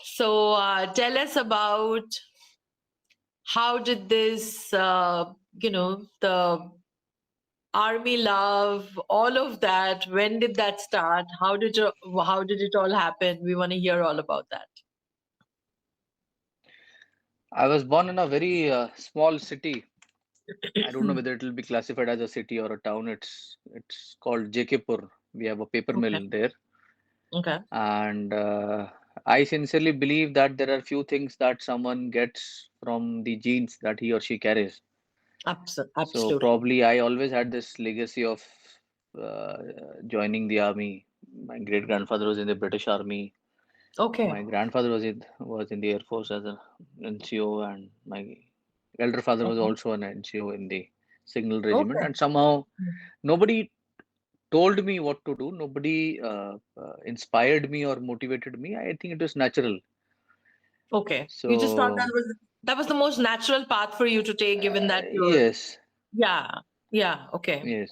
So tell us about how did this, the army love, all of that. When did that start? How did it all happen? We want to hear all about that. I was born in a very small city. I don't know whether it will be classified as a city or a town. It's called JKpur. We have a paper Okay. mill there, Okay. and I sincerely believe that there are few things that someone gets from the genes that he or she carries. So Absolutely. probably I always had this legacy of uh, joining the army. My great grandfather was in the British Army. Okay. My grandfather was in the Air Force as an NCO, and my elder father was Okay. also an NCO in the Signal Regiment. Okay. And somehow nobody told me what to do. Nobody inspired me or motivated me. I think it was natural. Okay. You just thought So that was the most natural path for you to take, given that you're yes, yeah. Yeah. Okay. yes.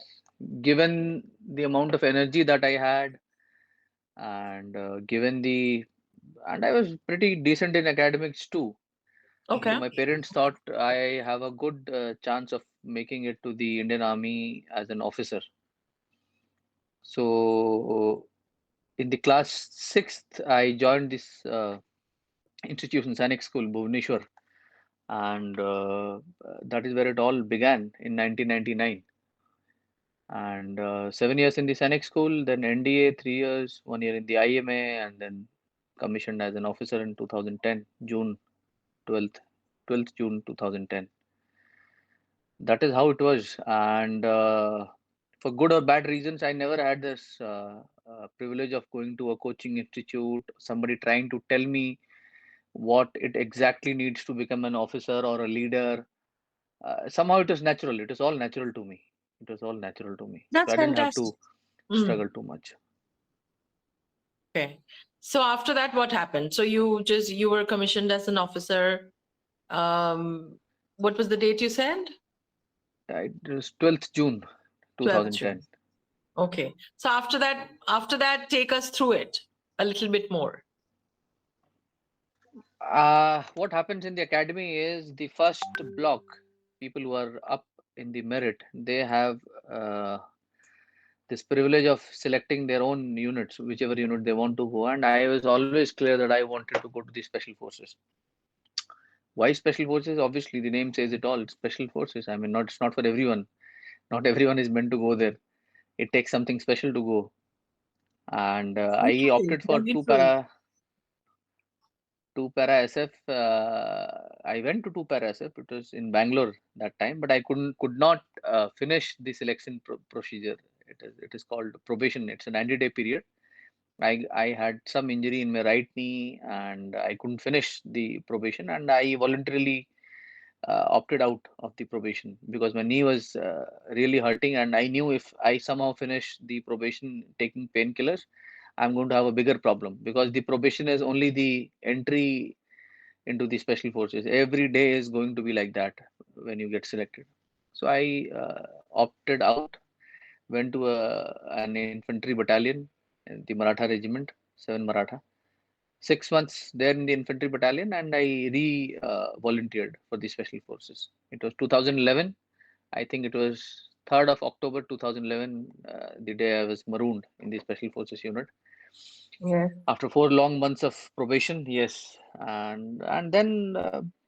Given the amount of energy that I had, and given the and I was pretty decent in academics too. So Okay. my parents thought I have a good chance of making it to the Indian Army as an officer. So in the class sixth, I joined this institution, Sainik School, Bhubaneswar, and that is where it all began in 1999. And 7 years in the Sainik School, then NDA, 3 years, 1 year in the IMA, and then commissioned as an officer in 2010, June 12th, 12th June 2010. That is how it was. And for good or bad reasons, I never had this privilege of going to a coaching institute, somebody trying to tell me what it exactly needs to become an officer or a leader. Somehow it was natural. It was all natural to me. It was all natural to me. So That's I didn't have fantastic. to Mm. struggle too much. Okay. So after that, what happened? So you were commissioned as an officer. Um, what was the date you said? It was 12th June 12th 2010. June. Okay. So after that, take us through it a little bit more. What happens in the academy is the first block, people who are up in the merit, they have this privilege of selecting their own units, whichever unit they want to go. And I was always clear that I wanted to go to the special forces. Why special forces? Obviously, the name says it all. It's special forces. I mean, it's not for everyone. Not everyone is meant to go there. It takes something special to go. And I Really? opted for Very true. two para SF. I went to two para SF. It was in Bangalore that time, but I could not finish the selection procedure. It is called probation. It's a 90-day period. I had some injury in my right knee and I couldn't finish the probation, and I voluntarily opted out of the probation because my knee was really hurting, and I knew if I somehow finish the probation taking painkillers, I'm going to have a bigger problem because the probation is only the entry into the special forces. Every day is going to be like that when you get selected. So I opted out, went to an infantry battalion, the Maratha regiment, 7 Maratha. 6 months there in the infantry battalion, and I volunteered for the special forces. It was 2011. I think it was 3rd of October 2011, the day I was marooned in the special forces unit. Yes. After 4 long months of probation, yes, and then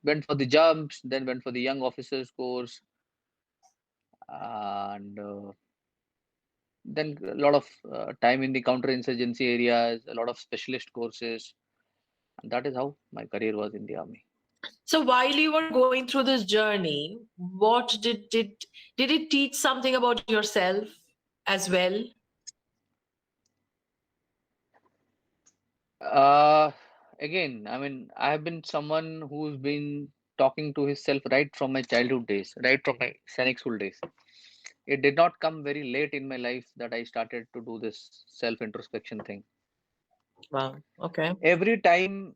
went for the jumps, then went for the young officers course, and then a lot of time in the counterinsurgency areas, a lot of specialist courses, and that is how my career was in the army. So while you were going through this journey, what did it teach something about yourself as well? Uh, Again, I mean, I have been someone who's been talking to himself right from my childhood days, right from my Sainik school days. It did not come very late in my life that I started to do this self-introspection thing. Wow. Okay. Every time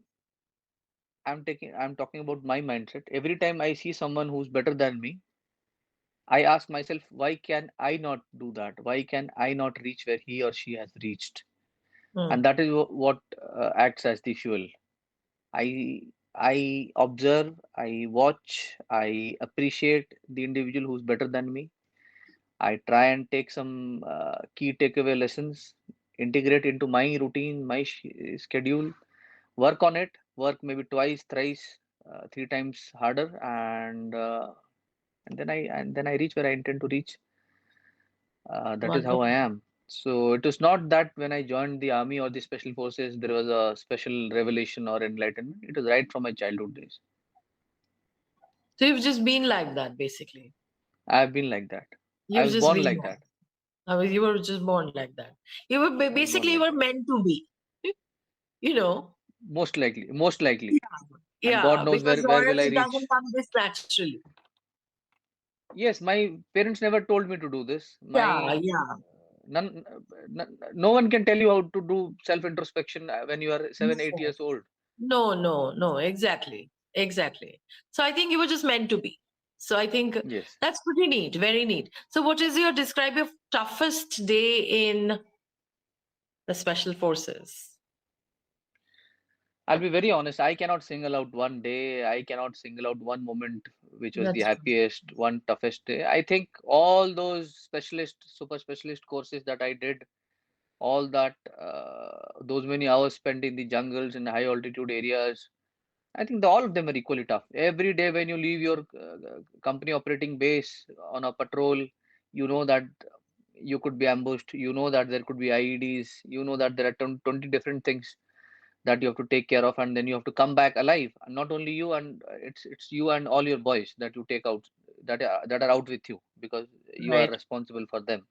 I'm talking about my mindset. Every time I see someone who's better than me, I ask myself, why can I not do that? Why can I not reach where he or she has reached? Hmm. And that is what acts as the fuel. I observe, I watch, I appreciate the individual who's better than me. I try and take some key takeaway lessons, integrate into my routine, my schedule, work on it, work maybe twice, thrice, three times harder, and then I reach where I intend to reach. That is how I Wonderful. am. So it was not that when I joined the army or the special forces there was a special revelation or enlightenment. It was right from my childhood days. So you've just been like that, basically. I've been like that. I You've was just born been like like that. that. I mean, you were just born like that. You were I was born basically you like were that. meant to be. You know. Most likely, most likely. And God Yeah, knows because where will I royalty reach. doesn't come this naturally. Yes, my parents never told me to do this. Yeah, My yeah. no one can tell you how to do self introspection when you are 7, 8 No, years old. no, exactly. Exactly. So I think you were just meant to be. So I think Yes. that's pretty neat, very neat. So what is your describe your toughest day in the special forces? I'll be very honest. I cannot single out one day. I cannot single out one moment which was the That's true. happiest, one toughest day. I think all those specialist, super specialist courses that I did, all that, those many hours spent in the jungles in high altitude areas, I think all of them are equally tough. Every day when you leave your company operating base on a patrol, you know that you could be ambushed. You know that there could be IEDs. You know that there are 20 different things that you have to take care of, and then you have to come back alive. And not only you, and it's you and all your boys that you take out, that are out with you because you are Right. responsible for them.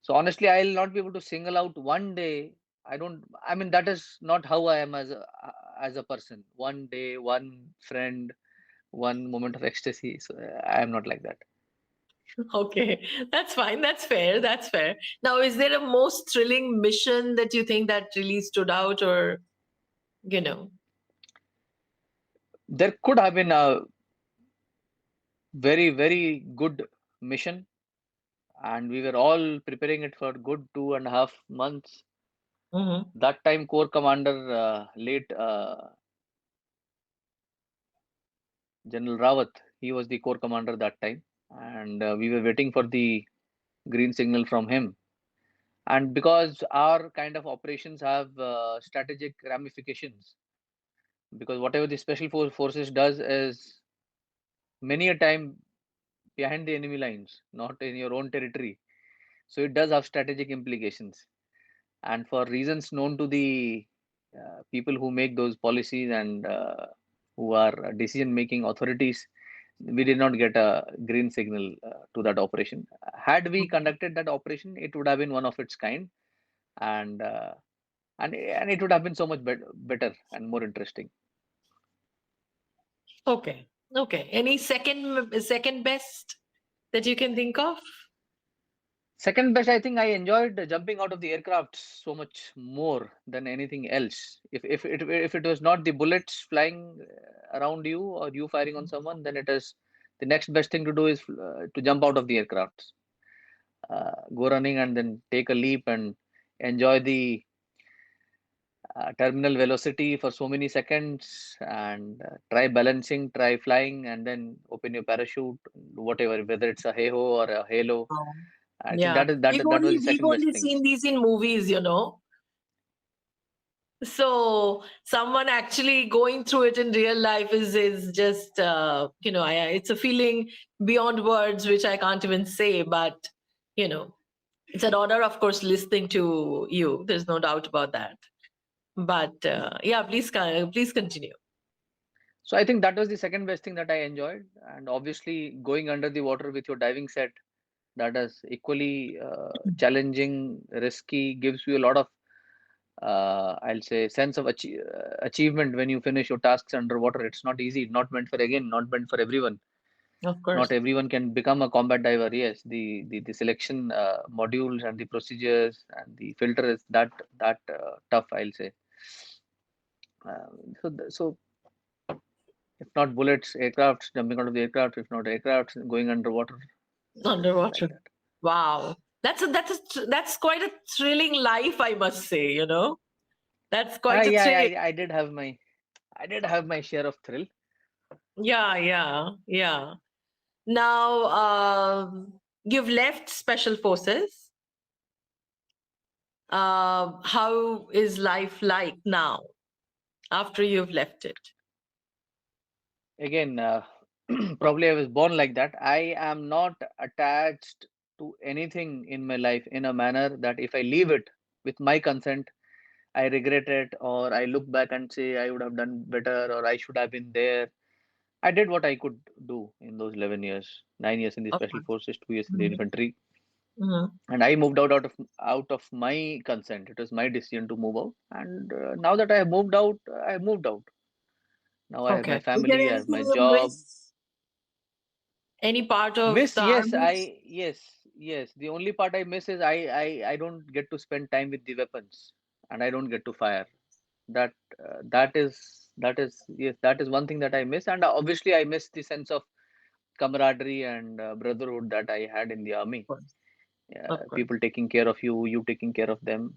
So honestly, I'll not be able to single out one day. I don't. I mean, that is not how I am as a person. One day, one friend, one moment of ecstasy. So I am not like that. Okay, that's fine. That's fair. That's fair. Now, is there a most thrilling mission that you think that really stood out, or you know? There could have been a very, very good mission, and we were all preparing it for good 2.5 months. Hmm. That time, Corps Commander, late General Rawat, he was the Corps Commander that time, and we were waiting for the green signal from him. And because our kind of operations have strategic ramifications, because whatever the special forces does is many a time behind the enemy lines, not in your own territory. So it does have strategic implications. And for reasons known to the people who make those policies and who are decision making authorities, we did not get a green signal to that operation. Had we conducted that operation, it would have been one of its kind, and and it would have been so much better and more interesting. Okay, okay. Any second best that you can think of? Second best, I think I enjoyed jumping out of the aircraft so much more than anything else. If it was not the bullets flying around you or you firing on someone, then it is the next best thing to do is to jump out of the aircraft, go running and then take a leap and enjoy the terminal velocity for so many seconds and try balancing, try flying, and then open your parachute, whatever, whether it's a hey ho or a halo. Um, I think yeah, that was the we've second best only thing. seen these in movies, you know. So someone actually going through it in real life is just it's a feeling beyond words which I can't even say. But you know, it's an honor, of course, listening to you. There's no doubt about that. But yeah, please continue. So I think that was the second best thing that I enjoyed, and obviously going under the water with your diving set, that is equally challenging, risky, gives you a lot of I'll say sense of achievement when you finish your tasks underwater. It's not easy, not meant for again, not meant for everyone. Of Not course. everyone can become a combat diver. Yes, the selection modules and the procedures and the filter is that tough, I'll say. So if not bullets, aircrafts, jumping out of the aircraft. If not aircrafts, going underwater, like Underwater. that. Wow. That's quite a thrilling life, I must say, you know. That's quite a Yeah, thrilling. I did have my I did have my share of thrill. Yeah. Now, you've left Special Forces. How is life like now after you've left it? Again, probably I was born like that. I am not attached to anything in my life in a manner that if I leave it with my consent, I regret it, or I look back and say I would have done better, or I should have been there. I did what I could do in those 11 years, 9 years in the Of special course. forces, 2 years in the Mhm. infantry, Mhm. and I moved out of my consent. It was my decision to move out, and now that I have moved out, I have moved out. Now I have Okay. my Is there family, I have anything my you job. miss? Any part of Miss, the yes, army? yes. The only part I miss is I don't get to spend time with the weapons, and I don't get to fire. That that is yes, that is one thing that I miss, and obviously I miss the sense of camaraderie and brotherhood that I had in the Of army. course. Of course. People taking care of you, you taking care of them.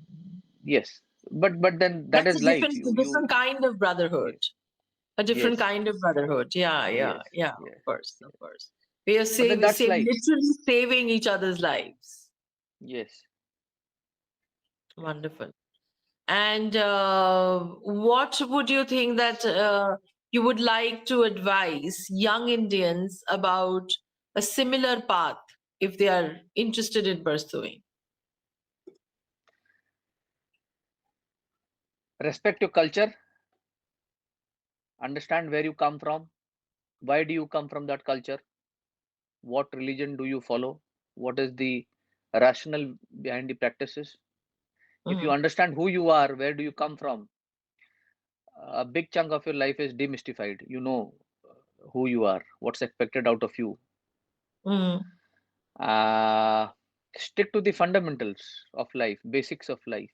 Yes, but then that That's is life. a different kind of brotherhood. Yes, A different yes, kind of brotherhood. yes, Yeah. Of yes, course. Of yes. course. We are But then that's life. literally saving each other's lives. Yes. Wonderful. And what would you think that you would like to advise young Indians about a similar path if they are interested in pursuing? Respect your culture, understand where you come from, why do you come from that culture, what religion do you follow, what is the rationale behind the practices. If you Mhm. understand who you are, where do you come from, a big chunk of your life is demystified. You know who you are, what's expected out of you. Mhm. uh, Stick to the fundamentals of life, basics of life.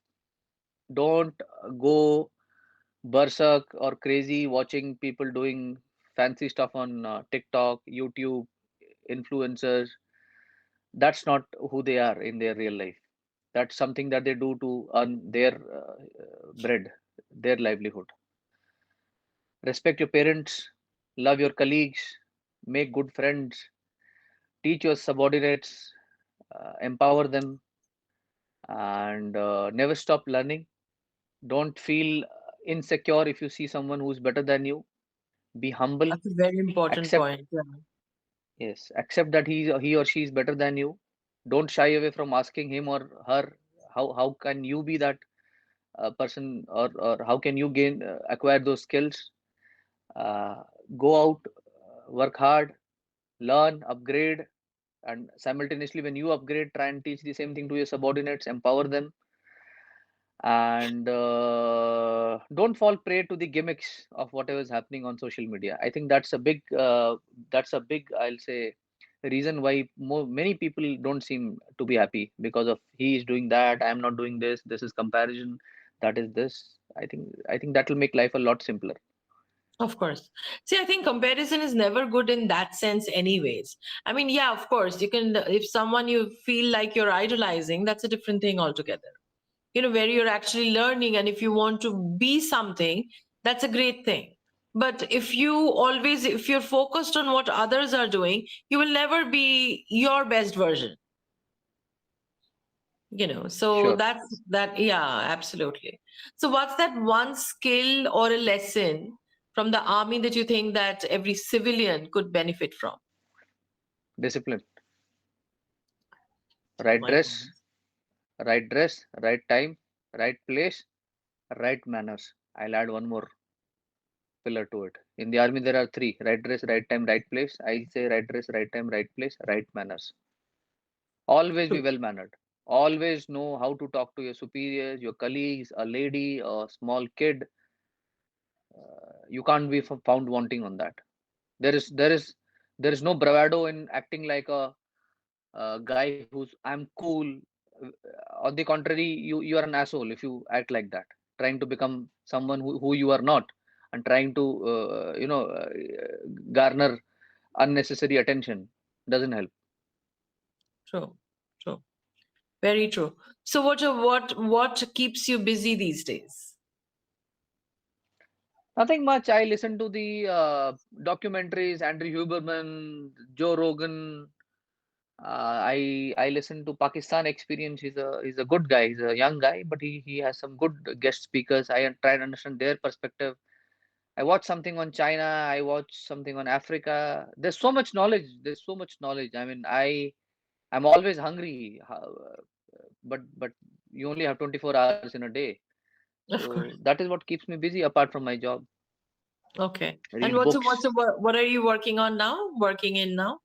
Don't go berserk or crazy watching people doing fancy stuff on TikTok, YouTube, influencers. That's not who they are in their real life. That's something that they do to earn their bread, their livelihood. Respect your parents, love your colleagues, make good friends, teach your subordinates, empower them, and never stop learning. Don't feel insecure if you see someone who's better than you. Be humble. That's a very important Accept, point. Yeah. yes, accept that he or she is better than you. Don't shy away from asking him or her how can you be that person, or how can you gain acquire those skills. uh, Go out, work hard, learn, upgrade, and simultaneously when you upgrade, try and teach the same thing to your subordinates, empower them, and don't fall prey to the gimmicks of whatever is happening on social media. I think that's a big, I'll say, reason why many people don't seem to be happy, because of he is doing that, I am not doing this, this is comparison, that is this. I think that will make life a lot simpler. Of course. See, I think comparison is never good in that sense, anyways. I mean, yeah, of course, you can, if someone you feel like you're idolizing, that's a different thing altogether. Where you're actually learning, and if you want to be something, that's a great thing. But if you're focused on what others are doing, you will never be your best version. So Sure. that's that. Yeah, absolutely. So what's that one skill or a lesson from the army that you think that every civilian could benefit from? Discipline. Right My dress, goodness. right dress, right time, right place, right manners. I'll add one more pillar to it. In the army, there are three: right dress, right time, right place. I say right dress, right time, right place, right manners. Always be True. well mannered. Always know how to talk to your superiors, your colleagues, a lady, a small kid. You can't be found wanting on that. There is there is there is no bravado in acting like a guy who's I'm cool. On the contrary, you are an asshole if you act like that, trying to become someone who you are not, and trying to garner unnecessary attention. Doesn't help. True. True. Very true. So what keeps you busy these days? Nothing much. I listen to the documentaries, Andrew Huberman, Joe Rogan. I listen to Pakistan Experience. He's a good guy. He's a young guy, but he has some good guest speakers. I try to understand their perspective. I watch something on China. I watch something on Africa. There's so much knowledge. There's so much knowledge. I mean, I'm always hungry. But you only have 24 hours in a day, Of so course. that is what keeps me busy apart from my job. Okay. And Read books. what are you working on now? Working in now?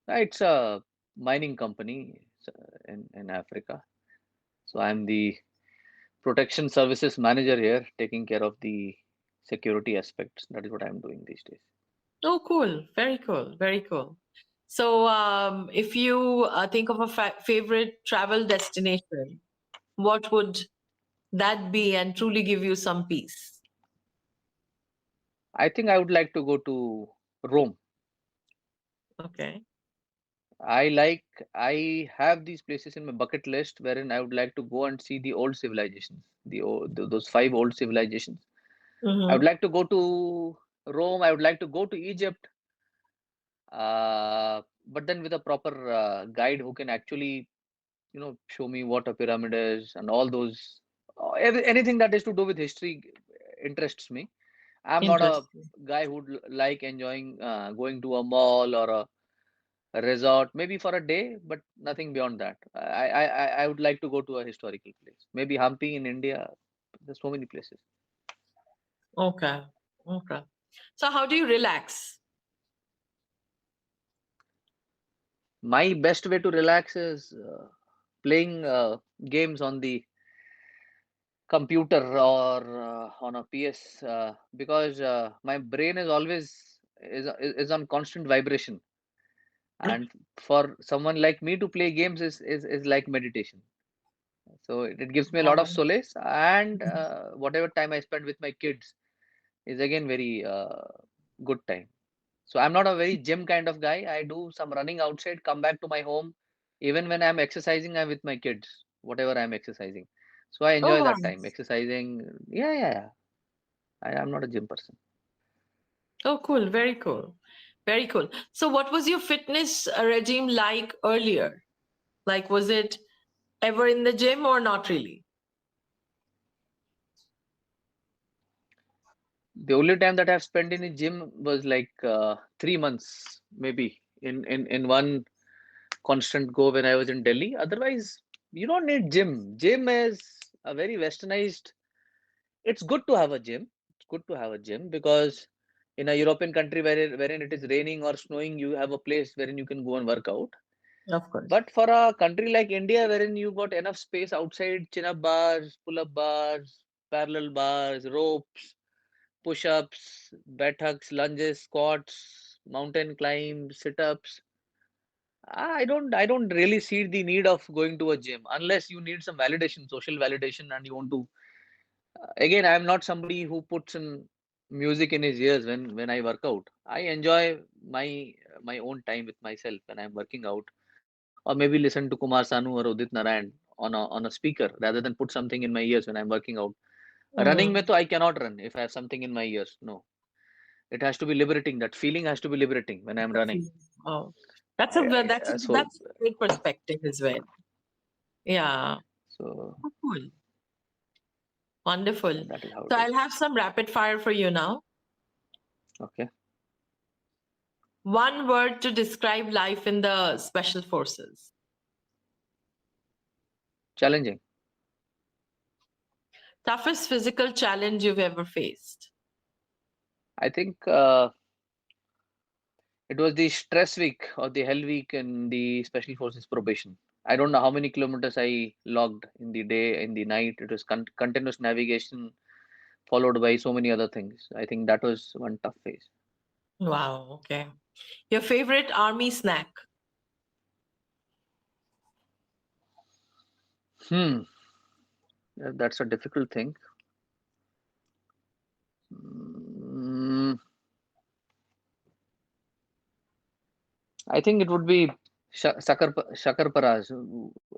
It's a mining company in Africa. So I'm the protection services manager here, taking care of the security aspects. That is what I'm doing these days. Oh, cool. Very cool. Very cool. So, if you think of a favorite travel destination, what would that be and truly give you some peace? I think I would like to go to Rome. Okay. I have these places in my bucket list wherein I would like to go and see the old civilizations, those five old civilizations. I would Mm-hmm. like to go to Rome. I would like to go to Egypt, but then with a proper guide who can actually, show me what a pyramid is and all those, anything that is to do with history interests me. I'm not a Interesting. guy who'd like enjoying going to a mall or a resort, maybe for a day, but nothing beyond that. I would like to go to a historical place. Maybe Hampi in India. There's so many places. Okay. Okay. So, how do you relax? My best way to relax is playing games on the computer or on a PS because my brain is always is on constant vibration, and for someone like me to play games is like meditation. So it gives me a lot of Wow. solace, and whatever time I spend with my kids is again very good time. So I'm not a very gym kind of guy. I do some running outside, come back to my home. Even when I'm exercising, I'm with my kids, whatever I'm exercising. So I Oh, enjoy that time nice. exercising. Yeah. I'm not a gym person. Oh, cool. Very cool. Very cool. So, what was your fitness regime like earlier? Like, was it ever in the gym or not really? The only time that I've spent in a gym was like 3 months, maybe in one constant go when I was in Delhi. Otherwise, you don't need gym. Gym is a very westernized. It's good to have a gym. It's good to have a gym because in a European country wherein it is raining or snowing, you have a place wherein you can go and work out. Of course. But for a country like India, wherein you got enough space outside, chin-up bars, pull-up bars, parallel bars, ropes, push-ups, buttock lunges, squats, mountain climb, sit-ups. I don't really see the need of going to a gym unless you need some validation, social validation, and you want to. Again, I'm not somebody who puts in music in his ears when I work out. I enjoy my own time with myself when I'm working out, or maybe listen to Kumar Sanu or Udit Narayan on a speaker rather than put something in my ears when I'm working out. Running Mm, mein to I cannot run if I have something in my ears. No, it has to be liberating. That feeling has to be liberating when I'm the running. feeling. Oh, So that's a great perspective as well. Yeah. so Oh, cool. Wonderful. that is how So it is. I'll have some rapid fire for you now. Okay, One word to describe life in the special forces. challenging. Toughest physical challenge you've ever faced. I think it was the stress week or the hell week in the special forces probation. I don't know how many kilometers I logged in the day, in the night. It was continuous navigation followed by so many other things. I think that was one tough phase. Wow. Okay. Your favorite army snack. Hmm, that's a difficult thing. Mm, I think it would be shakar paras.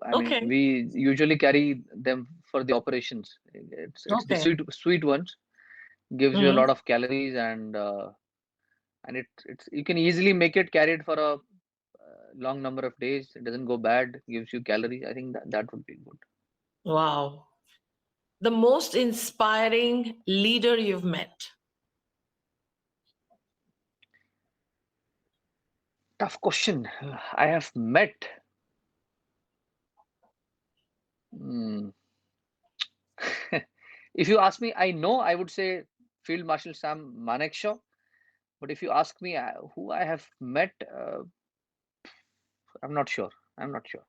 I mean, Okay. we usually carry them for the operations. It's the Okay. sweet ones. gives you a Mm-hmm. lot of calories, and it's you can easily make it carried for a long number of days. It doesn't go bad, gives you calories. I think that would be good. Wow. The most inspiring leader you've met? Tough question. I have met. Hmm. If you ask me, I know I would say Field Marshal Sam Manekshaw. But if you ask me who I have met, I'm not sure. I'm not sure.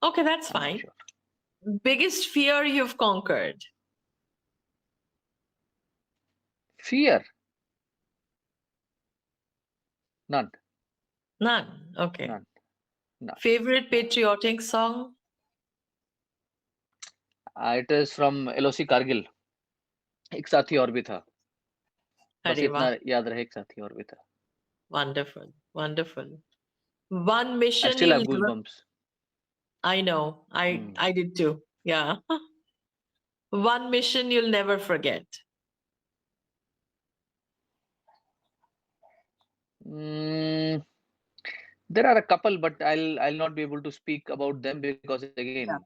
Okay, that's I'm not fine. sure. Biggest fear you've conquered? Fear, none, None. Okay. none, none. Favorite patriotic song? It is from LOC Kargil. एक साथी और भी था. बस Areva. इतना याद रहे एक साथी और भी था. Wonderful. Wonderful. One I mission still you'll have never. goosebumps. I know. I Hmm. I did too. Yeah. One mission you'll never forget. Mm, there are a couple, but I'll not be able to speak about them because again, Yeah.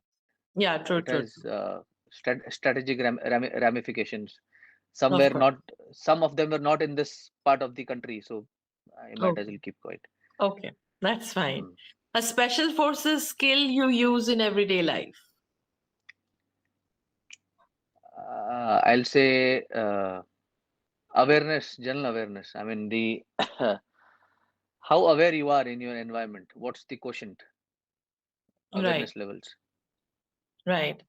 Yeah. it True. has True. True. strategic ramifications. Some Of were course. not, some of them were not in this part of the country, so I might as Okay. well keep quiet. Okay. That's fine. Hmm. A special forces skill you use in everyday life. I'll say awareness, general awareness. I mean the how aware you are in your environment. What's the quotient? Right. Awareness levels. Right.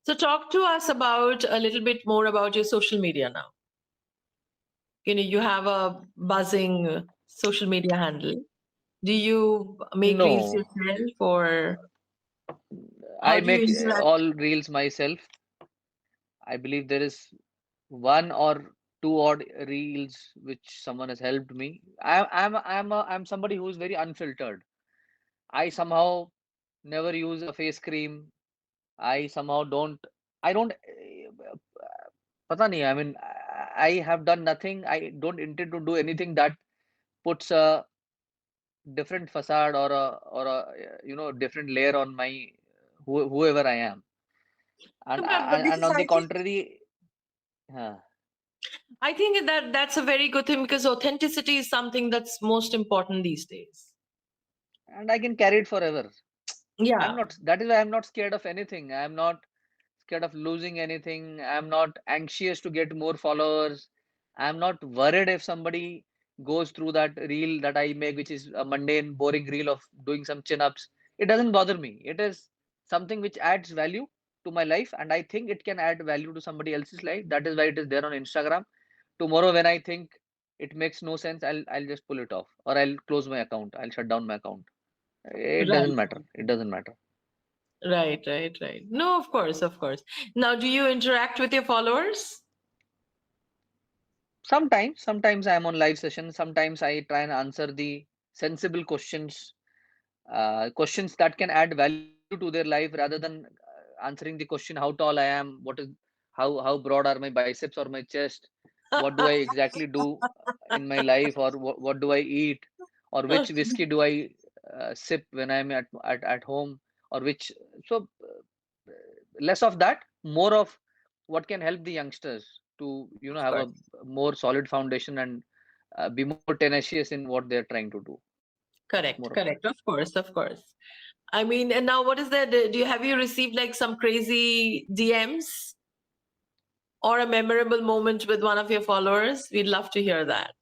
So talk to us about a little bit more about your social media now. You have a buzzing social media handle. Do you make reels No, yourself, or how I do you make interact? all reels myself. I believe there is one or two odd reels which someone has helped me. I'm somebody who is very unfiltered. I somehow never use a face cream. I somehow don't. I don't. पता नहीं. I mean, I have done nothing. I don't intend to do anything that puts a different facade or a different layer on my whoever I am. And But and because on the contrary, huh, I think that that's a very good thing, because authenticity is something that's most important these days. and I can carry it forever. I'm Yeah. not. That is why I'm not scared of anything. I'm not scared of losing anything. I'm not anxious to get more followers. I'm not worried if somebody goes through that reel that I make, which is a mundane, boring reel of doing some chin ups. It doesn't bother me. It is something which adds value to my life, and I think it can add value to somebody else's life. That is why it is there on Instagram. Tomorrow, when I think it makes no sense, I'll just pull it off, or I'll close my account. I'll shut down my account. It doesn't Right. matter. It doesn't matter. Right. Right. Right. No, of course. Of course. Now, do you interact with your followers? Sometimes I'm on live session. Sometimes I try and answer the sensible questions, questions that can add value to their life rather than answering the question how tall I am, how broad are my biceps or my chest, what do I exactly do in my life, or what do I eat, or which Okay. whiskey do I sip when I'm at home, or which so less of that, more of what can help the youngsters to Of have a course. more solid foundation and be more tenacious in what they're trying to do. It's more Correct. of that. Correct. Of course. Of course. I mean, and now what is that? Do you have you received like some crazy DMs or a memorable moment with one of your followers? We'd love to hear that.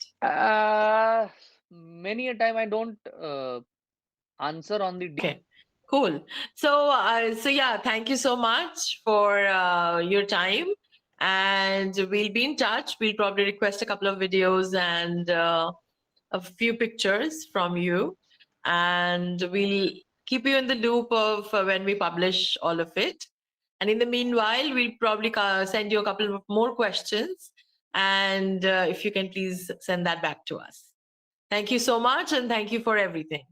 Many a time I don't answer on the Okay, cool. So yeah, thank you so much for your time, and we'll be in touch. We'll probably request a couple of videos and a few pictures from you, and we'll keep you in the loop of when we publish all of it. And in the meanwhile, we'll probably send you a couple of more questions, and if you can please send that back to us. Thank you so much, and thank you for everything.